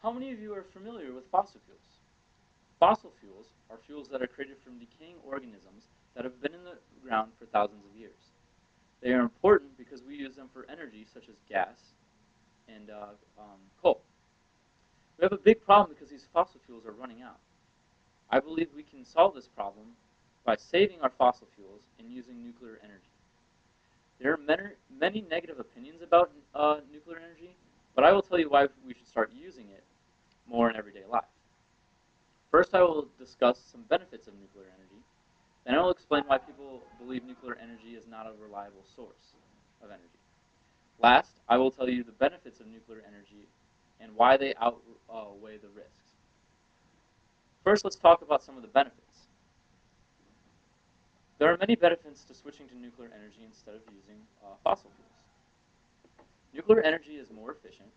How many of you are familiar with fossil fuels? Fossil fuels are fuels that are created from decaying organisms that have been in the ground for thousands of years. They are important because we use them for energy such as gas and coal. We have a big problem because these fossil fuels are running out. I believe we can solve this problem by saving our fossil fuels and using nuclear energy. There are many negative opinions about nuclear energy, but I will tell you why we should start using it more in everyday life. First, I will discuss some benefits of nuclear energy. Then I will explain why people believe nuclear energy is not a reliable source of energy. Last, I will tell you the benefits of nuclear energy and why they outweigh the risks. First, let's talk about some of the benefits. There are many benefits to switching to nuclear energy instead of using fossil fuels. Nuclear energy is more efficient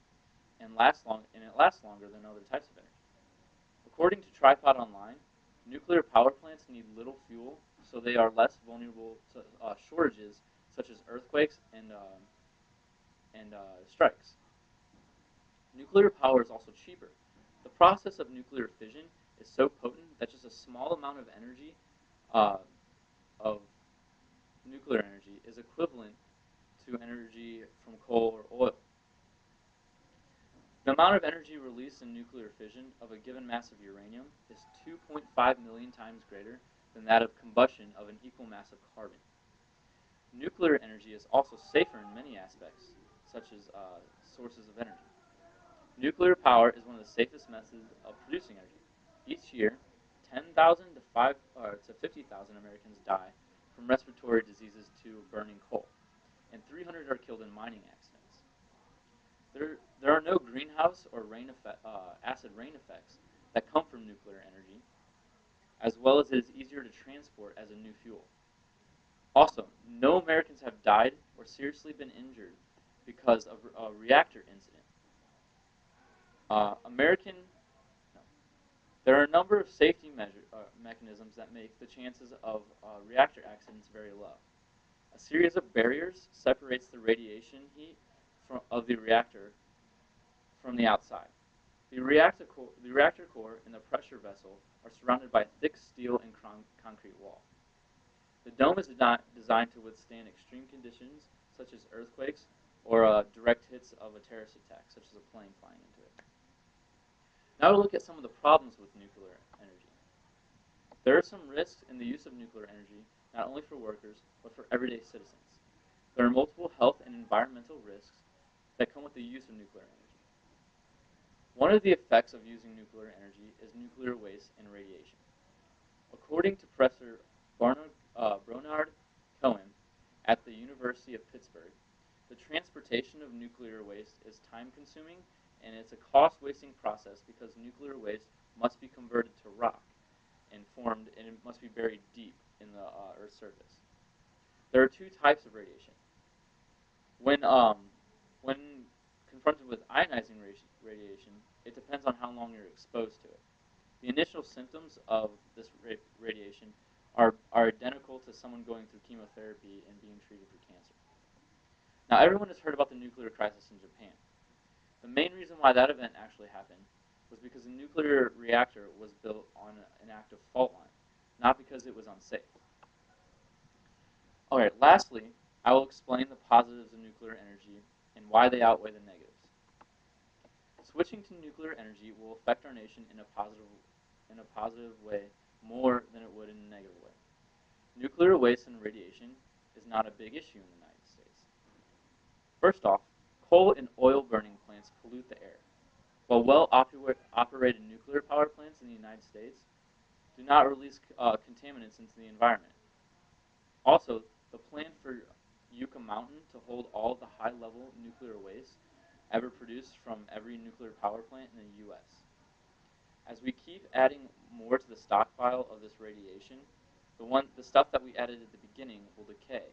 and it lasts longer than other types of energy. According to Tripod Online, nuclear power plants need little fuel, so they are less vulnerable to shortages such as earthquakes and strikes. Nuclear power is also cheaper. The process of nuclear fission is so potent that just a small amount of energy, of nuclear energy, is equivalent to energy from coal or oil. The amount of energy released in nuclear fission of a given mass of uranium is 2.5 million times greater than that of combustion of an equal mass of carbon. Nuclear energy is also safer in many aspects, such as sources of energy. Nuclear power is one of the safest methods of producing energy. Each year, 10,000 to 50,000 Americans die from respiratory diseases to burning coal, and 300 are killed in mining accidents. There are no greenhouse or acid rain effects that come from nuclear energy, as well as it is easier to transport as a new fuel. Also, no Americans have died or seriously been injured because of a reactor incident. There are a number of safety mechanisms that make the chances of reactor accidents very low. A series of barriers separates the radiation heat of the reactor from the outside. The reactor core and the pressure vessel are surrounded by a thick steel and concrete wall. The dome is not designed to withstand extreme conditions such as earthquakes or direct hits of a terrorist attack, such as a plane flying into it. Now we'll look at some of the problems with nuclear energy. There are some risks in the use of nuclear energy, not only for workers, but for everyday citizens. There are multiple health and environmental risks that come with the use of nuclear energy. One of the effects of using nuclear energy is nuclear waste and radiation. According to Professor Bernard Cohen at the University of Pittsburgh, the transportation of nuclear waste is time-consuming and it's a cost-wasting process because nuclear waste must be converted to rock and it must be buried deep in the Earth's surface. There are two types of radiation. When confronted with ionizing radiation, it depends on how long you're exposed to it. The initial symptoms of this radiation are identical to someone going through chemotherapy and being treated for cancer. Now, everyone has heard about the nuclear crisis in Japan. The main reason why that event actually happened was because the nuclear reactor was built on an active fault line, not because it was unsafe. Alright, lastly, I will explain the positives of nuclear energy and why they outweigh the negatives. Switching to nuclear energy will affect our nation in a positive way more than it would in a negative way. Nuclear waste and radiation is not a big issue in the United States. First off, coal and oil burning plants pollute the air, while well-operated nuclear power plants in the United States do not release contaminants into the environment. Also, the plan for Yucca Mountain to hold all of the high-level nuclear waste ever produced from every nuclear power plant in the U.S. As we keep adding more to the stockpile of this radiation, the stuff that we added at the beginning will decay,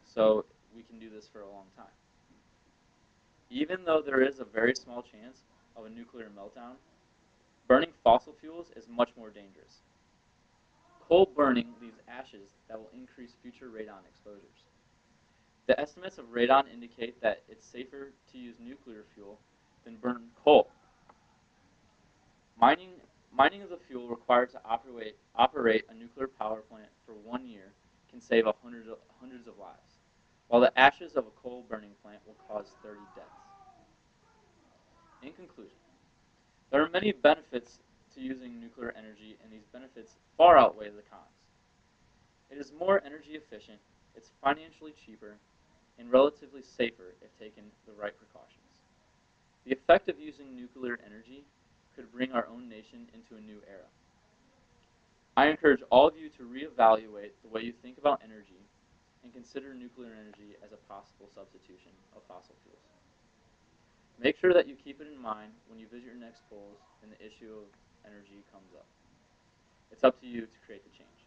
so we can do this for a long time. Even though there is a very small chance of a nuclear meltdown, burning fossil fuels is much more dangerous. Coal burning leaves ashes that will increase future radon exposures. The estimates of radon indicate that it's safer to use nuclear fuel than burn coal. Mining, mining of the fuel required to operate a nuclear power plant for 1 year can save hundreds of lives, while the ashes of a coal burning plant will cause 30 deaths. In conclusion, there are many benefits to using nuclear energy, and these benefits far outweigh the cons. It is more energy efficient, it's financially cheaper, and relatively safer if taken the right precautions. The effect of using nuclear energy could bring our own nation into a new era. I encourage all of you to reevaluate the way you think about energy and consider nuclear energy as a possible substitution of fossil fuels. Make sure that you keep it in mind when you visit your next polls and the issue of energy comes up. It's up to you to create the change.